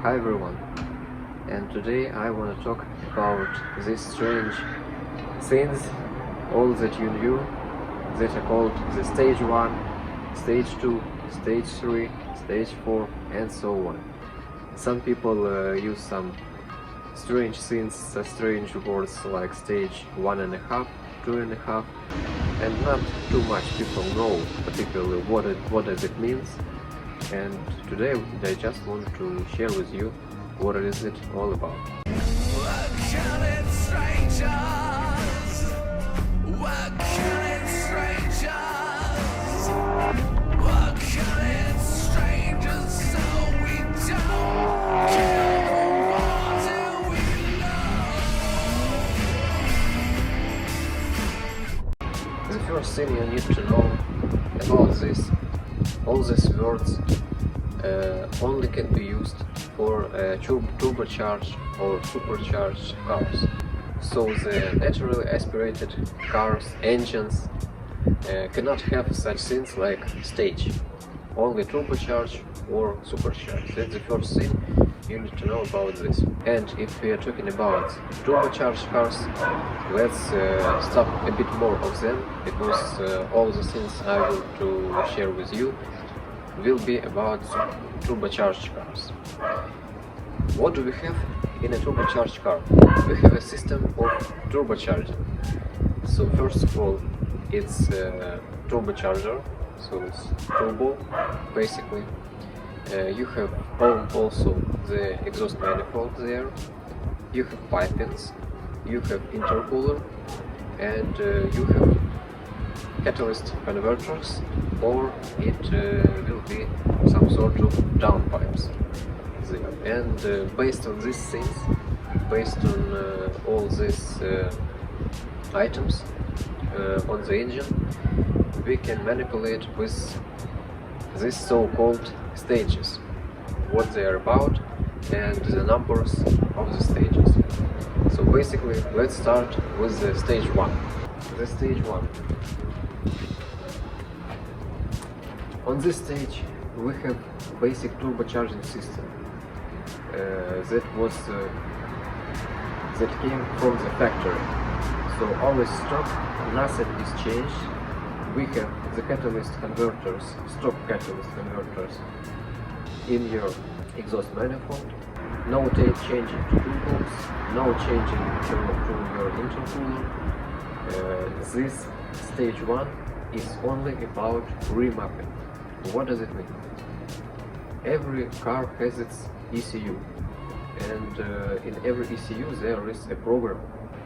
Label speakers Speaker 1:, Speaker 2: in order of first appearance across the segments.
Speaker 1: Hi everyone, and today I want to talk about these strange things, all that you knew, that are called the stage 1, stage 2, stage 3, stage 4 and so on. Some people use some strange things, strange words like stage 1.5, 2.5, and not too much people know particularly what does it means. And today I just want to share with you what is it all about. The first thing you need to know about this, all these words only can be used for turbocharged or supercharged cars. So the naturally aspirated cars, engines cannot have such things like stage, only turbocharged or supercharged. That's the first thing you need to know about this. And if we are talking about turbocharged cars, let's stop a bit more of them, because all the things I want to share with you will be about turbocharged cars. What do we have in a turbocharged car? We have a system of turbocharging. So first of all, it's a turbocharger, so it's turbo basically. You have also the exhaust manifold there, you have pipings, you have intercooler, and you have catalyst converters, or it will be some sort of downpipes there. And based on these things, based on all these items on the engine, we can manipulate with these so-called stages, what they are about and the numbers of the stages. So basically, let's start with the stage 1. The stage 1. On this stage we have basic turbocharging system that came from the factory. So always stock, nothing is changed. We have the catalyst converters, stock catalyst converters in your exhaust manifold. No changing to turbos, no changing to your intercooler. This stage 1 is only about remapping. What does it mean? Every car has its ECU, and in every ECU there is a program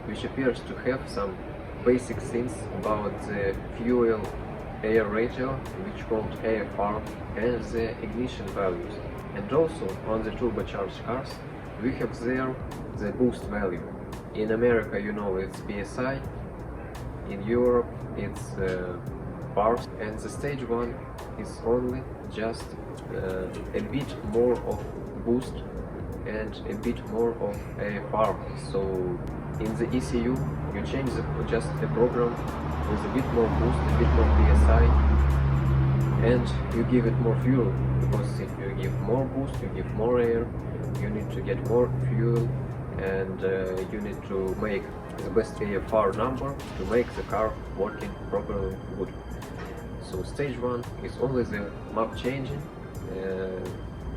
Speaker 1: which appears to have some basic things about the fuel air ratio, which called AFR, and the ignition values. And also on the turbocharged cars we have there the boost value. In America, you know, it's PSI, in Europe it's bars, and the stage 1 is only just a bit more of boost and a bit more of AFR. So in the ECU you change just the program with a bit more boost, a bit more PSI, and you give it more fuel, because if you give more boost, you give more air, you need to get more fuel, and you need to make the best AFR number to make the car working properly good. So stage 1 is only the map changing,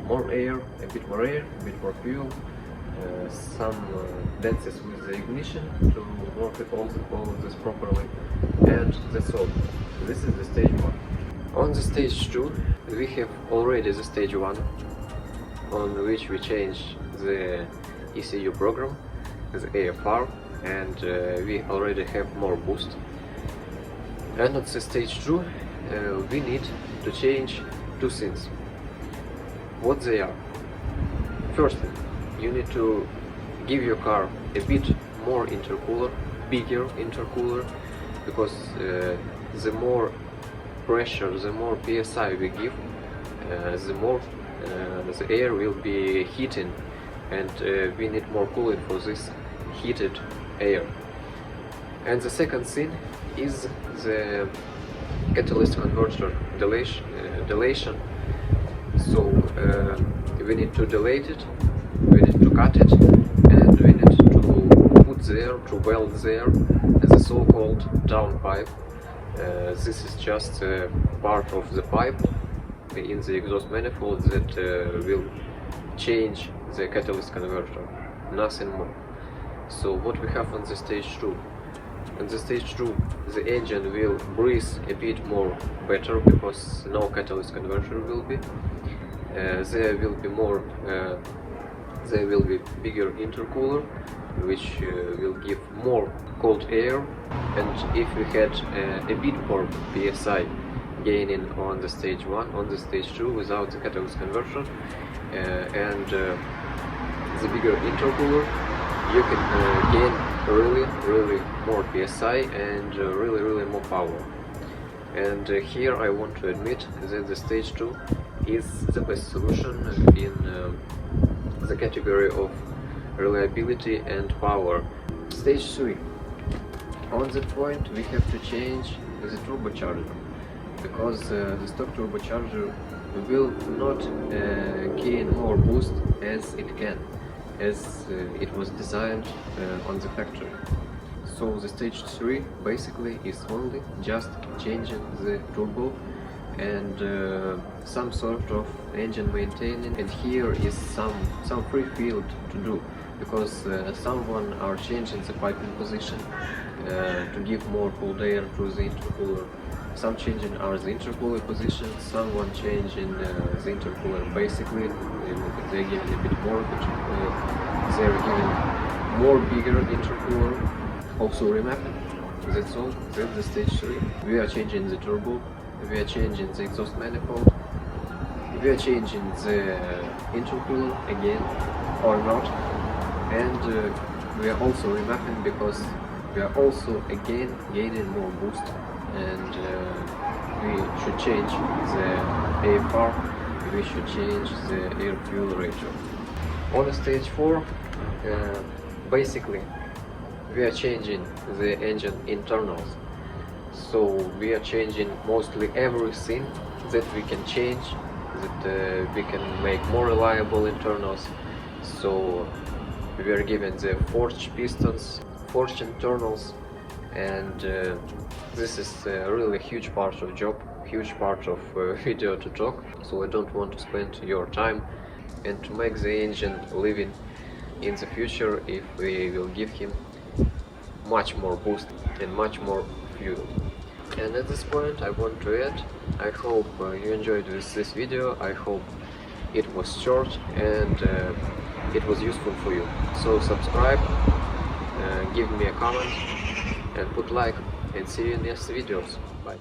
Speaker 1: more air, a bit more fuel, some dances with the ignition to work it all of this properly, and that's all. This is the stage 1. On the stage 2 we have already the stage 1, on which we change the ECU program, the AFR, and we already have more boost. And at the stage 2 we need to change two things. What they are? Firstly, you need to give your car a bit more intercooler, bigger intercooler, because the more pressure, the more PSI we give, the more the air will be heating, and we need more cooling for this heated air. And the second thing is the catalyst converter dilation. So we need to delete it, we need to cut it, and we need to put there, to weld there, the so-called downpipe. This is just part of the pipe in the exhaust manifold that will change the catalyst converter, nothing more. So what we have on the stage 2? On the stage 2, the engine will breathe a bit more better because no catalyst converter will be. There will be more, there will be bigger intercooler, which will give more cold air, and if we had a bit more PSI gaining on the stage 1, on the stage 2 without the catalyst conversion, and the bigger intercooler, you can gain really more PSI and really more power. And here I want to admit that the stage 2 is the best solution in the category of reliability and power. Stage 3. On that point we have to change the turbocharger, because the stock turbocharger will not gain more boost as it can, as it was designed on the factory. So the stage 3 basically is only just changing the turbo and some sort of engine maintaining, and here is some free field to do, because someone are changing the piping position to give more cold air to the intercooler. Some changing are the intercooler position, someone changing the intercooler basically, they're giving a bit more, but they're giving more bigger intercooler, also remapping. That's all, that's the stage 3. We are changing the turbo, we are changing the exhaust manifold, we are changing the intercooler again or not, and we are also remapping because we are also again gaining more boost, and we should change the AFR, we should change the air-fuel ratio. On stage 4, basically we are changing the engine internals. So we are changing mostly everything that we can change, that we can make more reliable internals. So we are given the forged pistons, forged internals, and this is really a huge part of job, huge part of video to talk. So I don't want to spend your time and to make the engine living in the future if we will give him much more boost and much more fuel. And at this point I want to add, I hope you enjoyed this video, I hope it was short and it was useful for you. So subscribe, give me a comment and put like, and see you in next videos. Bye.